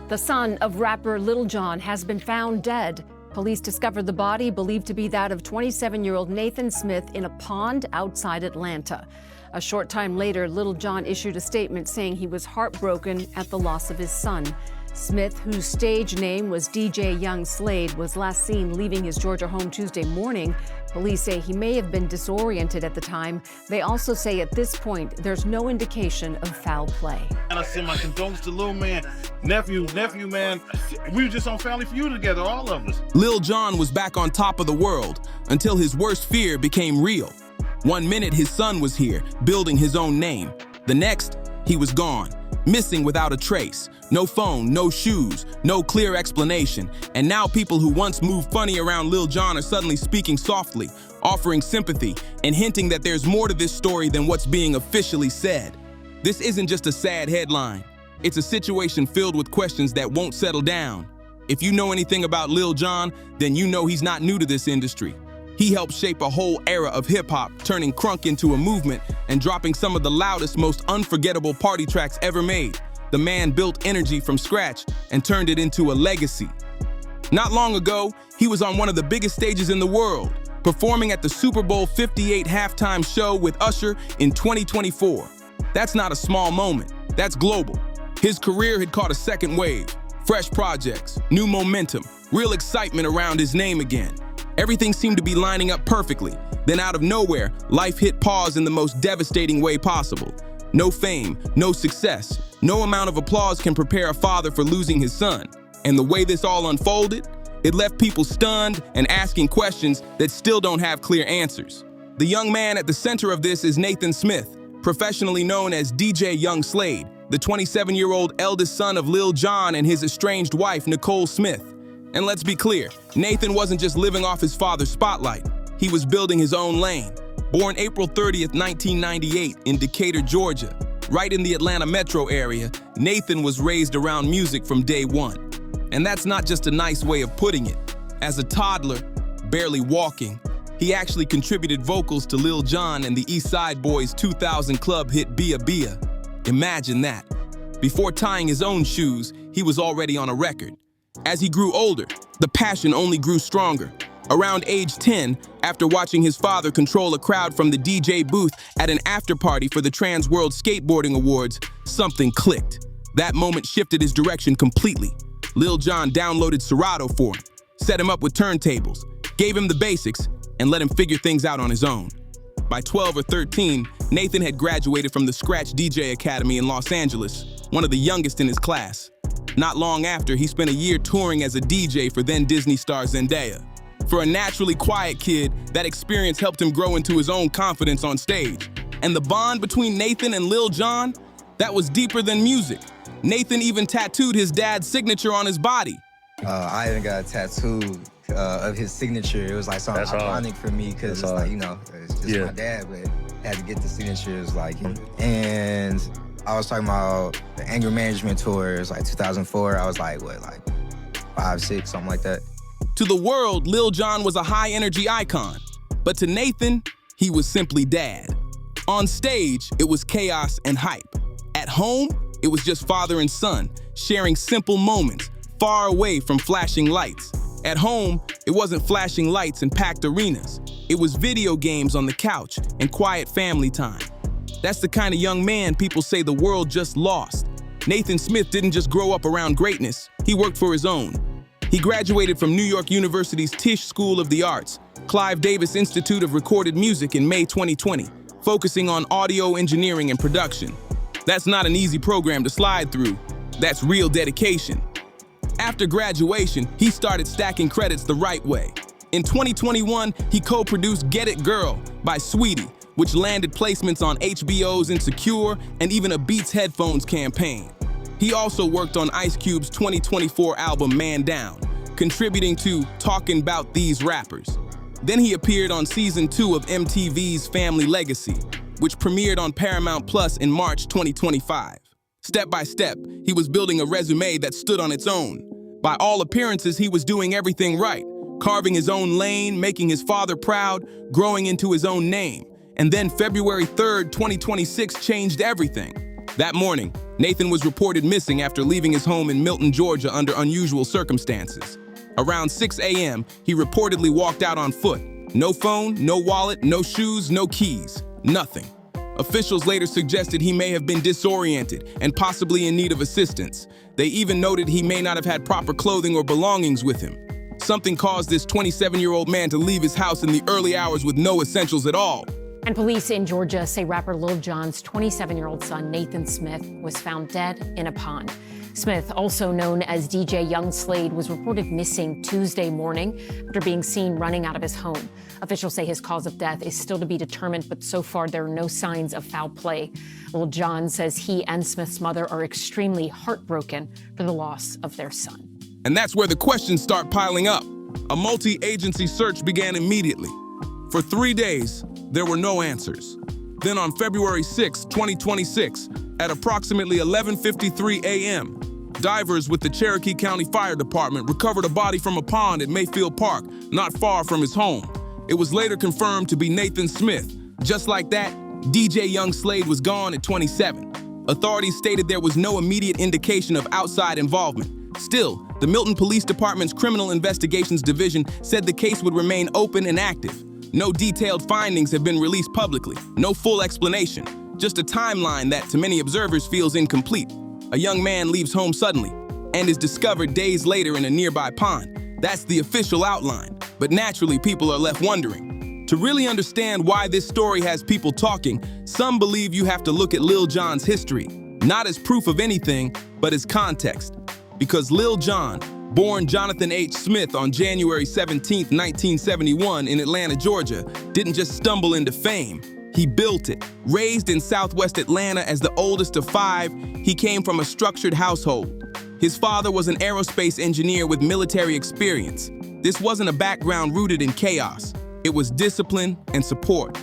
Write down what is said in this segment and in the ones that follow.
The son of rapper Lil Jon has been found dead. Police discovered the body, believed to be that of 27-year-old Nathan Smith, in a pond outside Atlanta. A short time later, Lil Jon issued a statement saying he was heartbroken at the loss of his son. Smith, whose stage name was DJ Young Slade, was last seen leaving his Georgia home Tuesday morning. Police say he may have been disoriented at the time. They also say at this point, there's no indication of foul play. And I send my condolences to Lil Man, nephew, man. We were just on Family Feud together, all of us. Lil Jon was back on top of the world until his worst fear became real. One minute his son was here, building his own name. The next, he was gone, missing without a trace. No phone, no shoes, no clear explanation. And now people who once moved funny around Lil Jon are suddenly speaking softly, offering sympathy, and hinting that there's more to this story than what's being officially said. This isn't just a sad headline. It's a situation filled with questions that won't settle down. If you know anything about Lil Jon, then you know he's not new to this industry. He helped shape a whole era of hip-hop, turning crunk into a movement and dropping some of the loudest, most unforgettable party tracks ever made. The man built energy from scratch and turned it into a legacy. Not long ago, he was on one of the biggest stages in the world, performing at the Super Bowl 58 halftime show with Usher in 2024. That's not a small moment, that's global. His career had caught a second wave, fresh projects, new momentum, real excitement around his name again. Everything seemed to be lining up perfectly. Then out of nowhere, life hit pause in the most devastating way possible. No fame, no success, no amount of applause can prepare a father for losing his son. And the way this all unfolded, it left people stunned and asking questions that still don't have clear answers. The young man at the center of this is Nathan Smith, professionally known as DJ Young Slade, the 27-year-old eldest son of Lil Jon and his estranged wife, Nicole Smith. And let's be clear, Nathan wasn't just living off his father's spotlight. He was building his own lane. Born April 30th, 1998 in Decatur, Georgia, right in the Atlanta metro area, Nathan was raised around music from day one. And that's not just a nice way of putting it. As a toddler, barely walking, he actually contributed vocals to Lil Jon and the East Side Boys' 2000 club hit Bia Bia. Imagine that. Before tying his own shoes, he was already on a record. As he grew older, the passion only grew stronger. Around age 10, after watching his father control a crowd from the DJ booth at an after-party for the Trans World Skateboarding Awards, something clicked. That moment shifted his direction completely. Lil Jon downloaded Serato for him, set him up with turntables, gave him the basics, and let him figure things out on his own. By 12 or 13, Nathan had graduated from the Scratch DJ Academy in Los Angeles, one of the youngest in his class. Not long after, he spent a year touring as a DJ for then Disney star Zendaya. For a naturally quiet kid, that experience helped him grow into his own confidence on stage. And the bond between Nathan and Lil Jon, that was deeper than music. Nathan even tattooed his dad's signature on his body. I even got a tattoo of his signature. It was like something ironic for me because it's like, you know, it's just my dad, but I had to get the signatures like him. And I was talking about the anger management tour. It was like 2004. I was like, what, like 5, 6, something like that. To the world, Lil Jon was a high-energy icon. But to Nathan, he was simply dad. On stage, it was chaos and hype. At home, it was just father and son, sharing simple moments, far away from flashing lights. At home, it wasn't flashing lights and packed arenas. It was video games on the couch and quiet family time. That's the kind of young man people say the world just lost. Nathan Smith didn't just grow up around greatness, he worked for his own. He graduated from New York University's Tisch School of the Arts, Clive Davis Institute of Recorded Music in May 2020, focusing on audio engineering and production. That's not an easy program to slide through. That's real dedication. After graduation, he started stacking credits the right way. In 2021, he co-produced Get It Girl by Sweetie, which landed placements on HBO's Insecure and even a Beats headphones campaign. He also worked on Ice Cube's 2024 album Man Down, contributing to Talkin' About These Rappers. Then he appeared on Season 2 of MTV's Family Legacy, which premiered on Paramount Plus in March 2025. Step by step, he was building a resume that stood on its own. By all appearances, he was doing everything right, carving his own lane, making his father proud, growing into his own name. And then February 3rd, 2026 changed everything. That morning, Nathan was reported missing after leaving his home in Milton, Georgia under unusual circumstances. Around 6 a.m., he reportedly walked out on foot. No phone, no wallet, no shoes, no keys, nothing. Officials later suggested he may have been disoriented and possibly in need of assistance. They even noted he may not have had proper clothing or belongings with him. Something caused this 27-year-old man to leave his house in the early hours with no essentials at all. And police in Georgia say rapper Lil Jon's 27-year-old son, Nathan Smith, was found dead in a pond. Smith, also known as DJ Young Slade, was reported missing Tuesday morning after being seen running out of his home. Officials say his cause of death is still to be determined, but so far there are no signs of foul play. Lil Jon says he and Smith's mother are extremely heartbroken for the loss of their son. And that's where the questions start piling up. A multi-agency search began immediately. For 3 days, there were no answers. Then on February 6, 2026, at approximately 11:53 a.m., divers with the Cherokee County Fire Department recovered a body from a pond at Mayfield Park, not far from his home. It was later confirmed to be Nathan Smith. Just like that, DJ Young Slade was gone at 27. Authorities stated there was no immediate indication of outside involvement. Still, the Milton Police Department's Criminal Investigations Division said the case would remain open and active. No detailed findings have been released publicly, no full explanation, just a timeline that to many observers feels incomplete. A young man leaves home suddenly and is discovered days later in a nearby pond. That's the official outline, but naturally people are left wondering. To really understand why this story has people talking, some believe you have to look at Lil Jon's history, not as proof of anything, but as context. Because Lil Jon, born Jonathan H. Smith on January 17, 1971 in Atlanta, Georgia, didn't just stumble into fame. He built it. Raised in Southwest Atlanta as the oldest of 5, he came from a structured household. His father was an aerospace engineer with military experience. This wasn't a background rooted in chaos. It was discipline and support.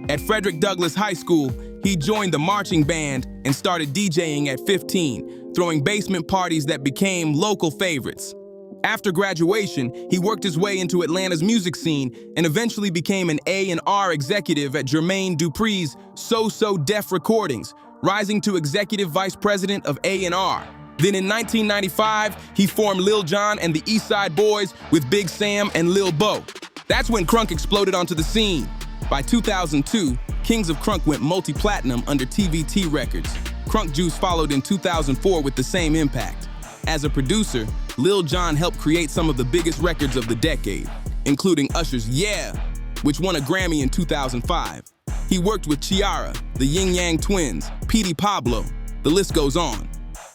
At Frederick Douglass High School, he joined the marching band and started DJing at 15, throwing basement parties that became local favorites. After graduation, he worked his way into Atlanta's music scene and eventually became an A&R executive at Jermaine Dupri's So Def Recordings, rising to executive vice president of A&R. Then in 1995, he formed Lil Jon and the East Side Boys with Big Sam and Lil Bo. That's when crunk exploded onto the scene. By 2002, Kings of Crunk went multi-platinum under TVT Records. Crunk Juice followed in 2004 with the same impact. As a producer, Lil Jon helped create some of the biggest records of the decade, including Usher's Yeah, which won a Grammy in 2005. He worked with Ciara, the Yin Yang Twins, Petey Pablo, the list goes on.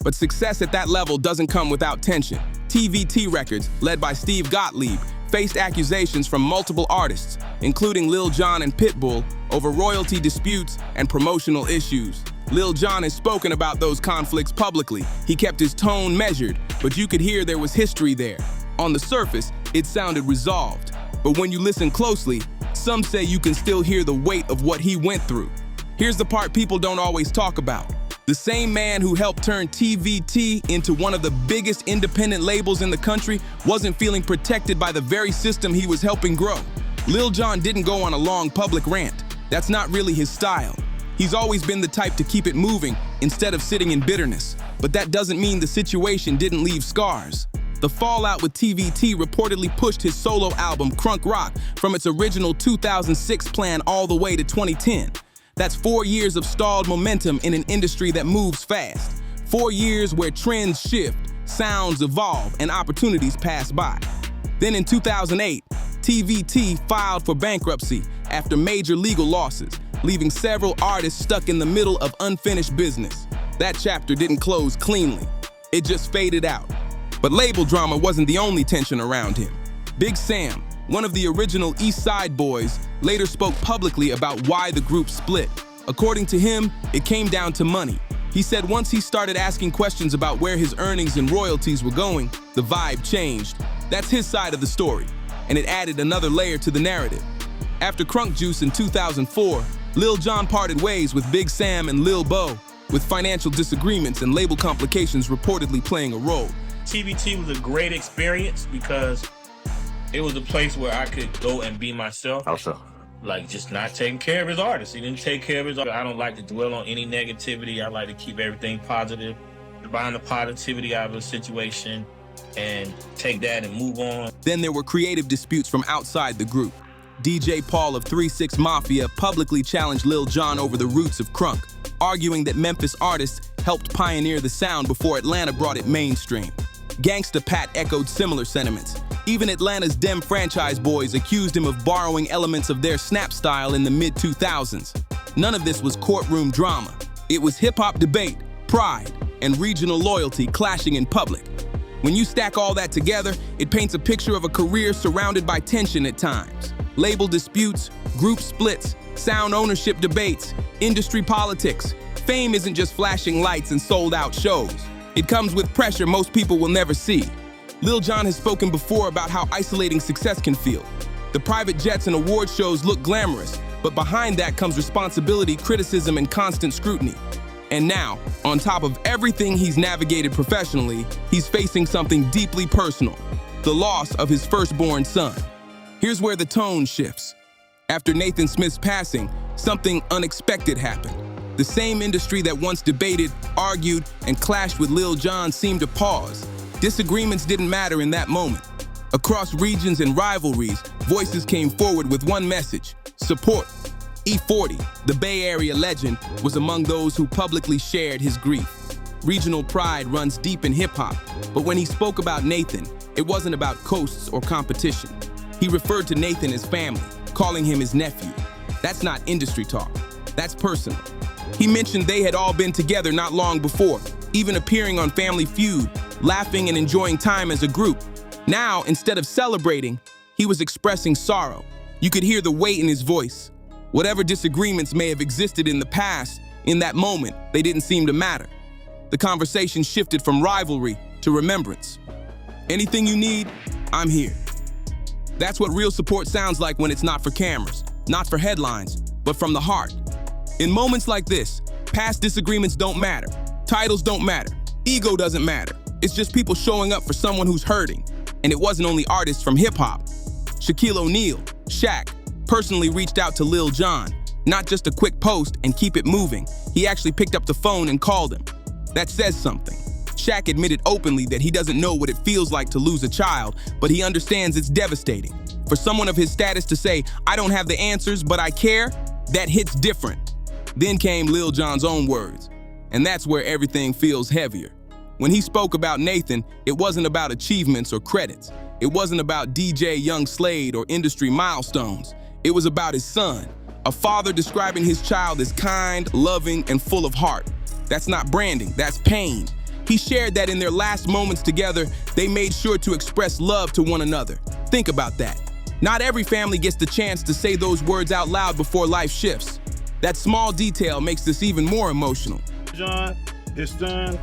But success at that level doesn't come without tension. TVT Records, led by Steve Gottlieb, faced accusations from multiple artists, including Lil Jon and Pitbull, over royalty disputes and promotional issues. Lil Jon has spoken about those conflicts publicly. He kept his tone measured, but you could hear there was history there. On the surface, it sounded resolved. But when you listen closely, some say you can still hear the weight of what he went through. Here's the part people don't always talk about. The same man who helped turn TVT into one of the biggest independent labels in the country wasn't feeling protected by the very system he was helping grow. Lil Jon didn't go on a long public rant. That's not really his style. He's always been the type to keep it moving instead of sitting in bitterness. But that doesn't mean the situation didn't leave scars. The fallout with TVT reportedly pushed his solo album, Crunk Rock, from its original 2006 plan all the way to 2010. That's 4 years of stalled momentum in an industry that moves fast. 4 years where trends shift, sounds evolve, and opportunities pass by. Then in 2008, TVT filed for bankruptcy after major legal losses, leaving several artists stuck in the middle of unfinished business. That chapter didn't close cleanly. It just faded out. But label drama wasn't the only tension around him. Big Sam, one of the original East Side Boys, later spoke publicly about why the group split. According to him, it came down to money. He said once he started asking questions about where his earnings and royalties were going, the vibe changed. That's his side of the story, and it added another layer to the narrative. After Crunk Juice in 2004, Lil Jon parted ways with Big Sam and Lil Bo, with financial disagreements and label complications reportedly playing a role. TVT was a great experience because it was a place where I could go and be myself. Also. like just not taking care of his artists. He didn't take care of his artists. I don't like to dwell on any negativity. I like to keep everything positive, find the positivity out of a situation and take that and move on. Then there were creative disputes from outside the group. DJ Paul of 3-6 Mafia publicly challenged Lil Jon over the roots of crunk, arguing that Memphis artists helped pioneer the sound before Atlanta brought it mainstream. Gangsta Pat echoed similar sentiments. Even Atlanta's Dem franchise boys accused him of borrowing elements of their snap style in the mid-2000s. None of this was courtroom drama. It was hip-hop debate, pride, and regional loyalty clashing in public. When you stack all that together, it paints a picture of a career surrounded by tension at times. Label disputes, group splits, sound ownership debates, industry politics. Fame isn't just flashing lights and sold-out shows. It comes with pressure most people will never see. Lil Jon has spoken before about how isolating success can feel. The private jets and award shows look glamorous, but behind that comes responsibility, criticism, and constant scrutiny. And now, on top of everything he's navigated professionally, he's facing something deeply personal: the loss of his firstborn son. Here's where the tone shifts. After Nathan Smith's passing, something unexpected happened. The same industry that once debated, argued, and clashed with Lil Jon seemed to pause. Disagreements didn't matter in that moment. Across regions and rivalries, voices came forward with one message: support. E40, the Bay Area legend, was among those who publicly shared his grief. Regional pride runs deep in hip-hop, but when he spoke about Nathan, it wasn't about coasts or competition. He referred to Nathan as family, calling him his nephew. That's not industry talk. That's personal. He mentioned they had all been together not long before, even appearing on Family Feud, laughing and enjoying time as a group. Now, instead of celebrating, he was expressing sorrow. You could hear the weight in his voice. Whatever disagreements may have existed in the past, in that moment, they didn't seem to matter. The conversation shifted from rivalry to remembrance. Anything you need, I'm here. That's what real support sounds like when it's not for cameras, not for headlines, but from the heart. In moments like this, past disagreements don't matter. Titles don't matter. Ego doesn't matter. It's just people showing up for someone who's hurting. And it wasn't only artists from hip-hop. Shaquille O'Neal, Shaq, personally reached out to Lil Jon. Not just a quick post and keep it moving. He actually picked up the phone and called him. That says something. Shaq admitted openly that he doesn't know what it feels like to lose a child, but he understands it's devastating. For someone of his status to say, "I don't have the answers, but I care," that hits different. Then came Lil Jon's own words, and that's where everything feels heavier. When he spoke about Nathan, it wasn't about achievements or credits. It wasn't about DJ Young Slade or industry milestones. It was about his son, a father describing his child as kind, loving, and full of heart. That's not branding, that's pain. He shared that in their last moments together, they made sure to express love to one another. Think about that. Not every family gets the chance to say those words out loud before life shifts. That small detail makes this even more emotional. John, his son,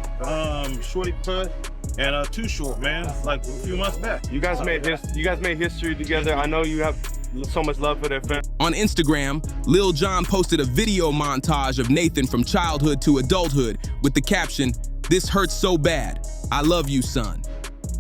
Shorty Putt, and Too Short, man, like a few months back. You guys made history together. I know you have so much love for their family. On Instagram, Lil Jon posted a video montage of Nathan from childhood to adulthood with the caption, "This hurts so bad. I love you, son."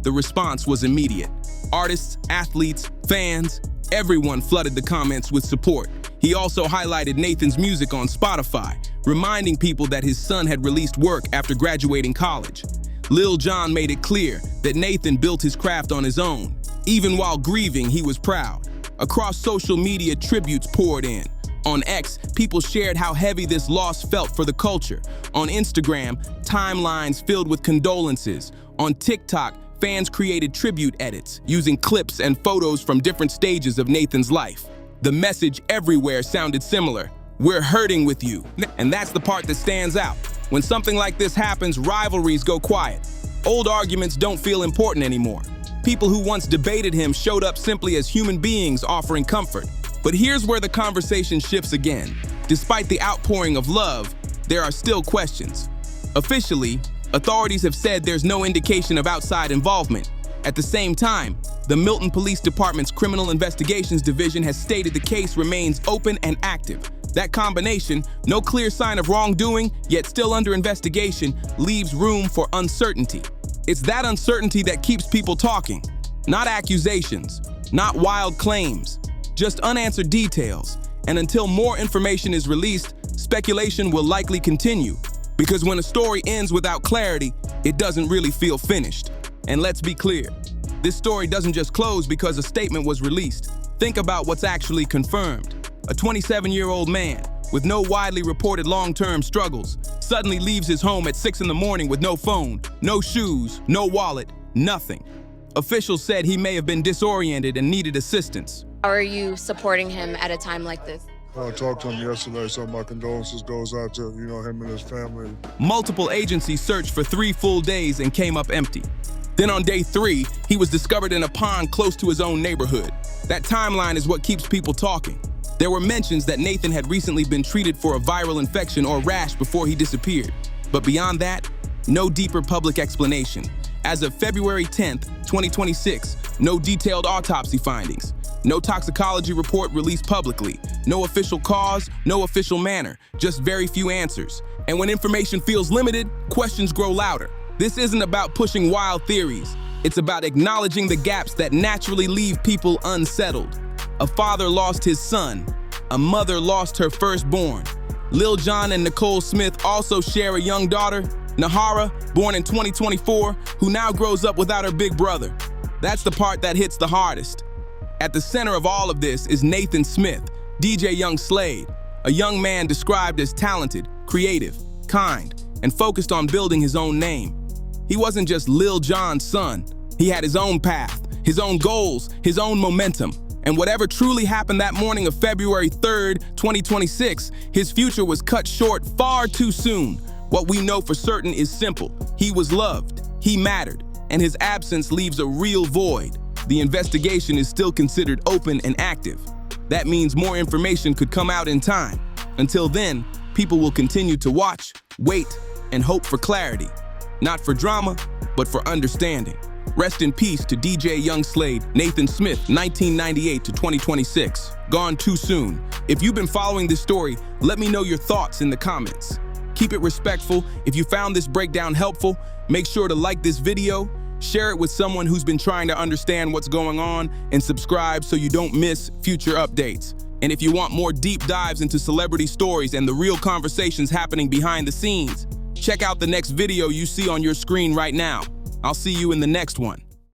The response was immediate. Artists, athletes, fans, everyone flooded the comments with support. He also highlighted Nathan's music on Spotify, reminding people that his son had released work after graduating college. Lil Jon made it clear that Nathan built his craft on his own. Even while grieving, he was proud. Across social media, tributes poured in. On X, people shared how heavy this loss felt for the culture. On Instagram, timelines filled with condolences. On TikTok, fans created tribute edits, using clips and photos from different stages of Nathan's life. The message everywhere sounded similar: "We're hurting with you." And that's the part that stands out. When something like this happens, rivalries go quiet. Old arguments don't feel important anymore. People who once debated him showed up simply as human beings offering comfort. But here's where the conversation shifts again. Despite the outpouring of love, there are still questions. Officially, authorities have said there's no indication of outside involvement. At the same time, the Milton Police Department's Criminal Investigations Division has stated the case remains open and active. That combination, no clear sign of wrongdoing, yet still under investigation, leaves room for uncertainty. It's that uncertainty that keeps people talking. Not accusations, not wild claims, just unanswered details. And until more information is released, speculation will likely continue. Because when a story ends without clarity, it doesn't really feel finished. And let's be clear, this story doesn't just close because a statement was released. Think about what's actually confirmed. A 27-year-old man with no widely reported long-term struggles suddenly leaves his home at 6 in the morning with no phone, no shoes, no wallet, nothing. Officials said he may have been disoriented and needed assistance. How are you supporting him at a time like this? I talked to him yesterday, so my condolences goes out to, him and his family. Multiple agencies searched for 3 full days and came up empty. Then on day 3, he was discovered in a pond close to his own neighborhood. That timeline is what keeps people talking. There were mentions that Nathan had recently been treated for a viral infection or rash before he disappeared. But beyond that, no deeper public explanation. As of February 10th, 2026, no detailed autopsy findings, no toxicology report released publicly, no official cause, no official manner, just very few answers. And when information feels limited, questions grow louder. This isn't about pushing wild theories. It's about acknowledging the gaps that naturally leave people unsettled. A father lost his son. A mother lost her firstborn. Lil Jon and Nicole Smith also share a young daughter, Nahara, born in 2024, who now grows up without her big brother. That's the part that hits the hardest. At the center of all of this is Nathan Smith, DJ Young Slade, a young man described as talented, creative, kind, and focused on building his own name. He wasn't just Lil Jon's son. He had his own path, his own goals, his own momentum. And whatever truly happened that morning of February 3rd, 2026, his future was cut short far too soon. What we know for certain is simple. He was loved, he mattered, and his absence leaves a real void. The investigation is still considered open and active. That means more information could come out in time. Until then, people will continue to watch, wait, and hope for clarity. Not for drama, but for understanding. Rest in peace to DJ Young Slade, Nathan Smith, 1998 to 2026. Gone too soon. If you've been following this story, let me know your thoughts in the comments. Keep it respectful. If you found this breakdown helpful, make sure to like this video, share it with someone who's been trying to understand what's going on, and subscribe so you don't miss future updates. And if you want more deep dives into celebrity stories and the real conversations happening behind the scenes, check out the next video you see on your screen right now. I'll see you in the next one.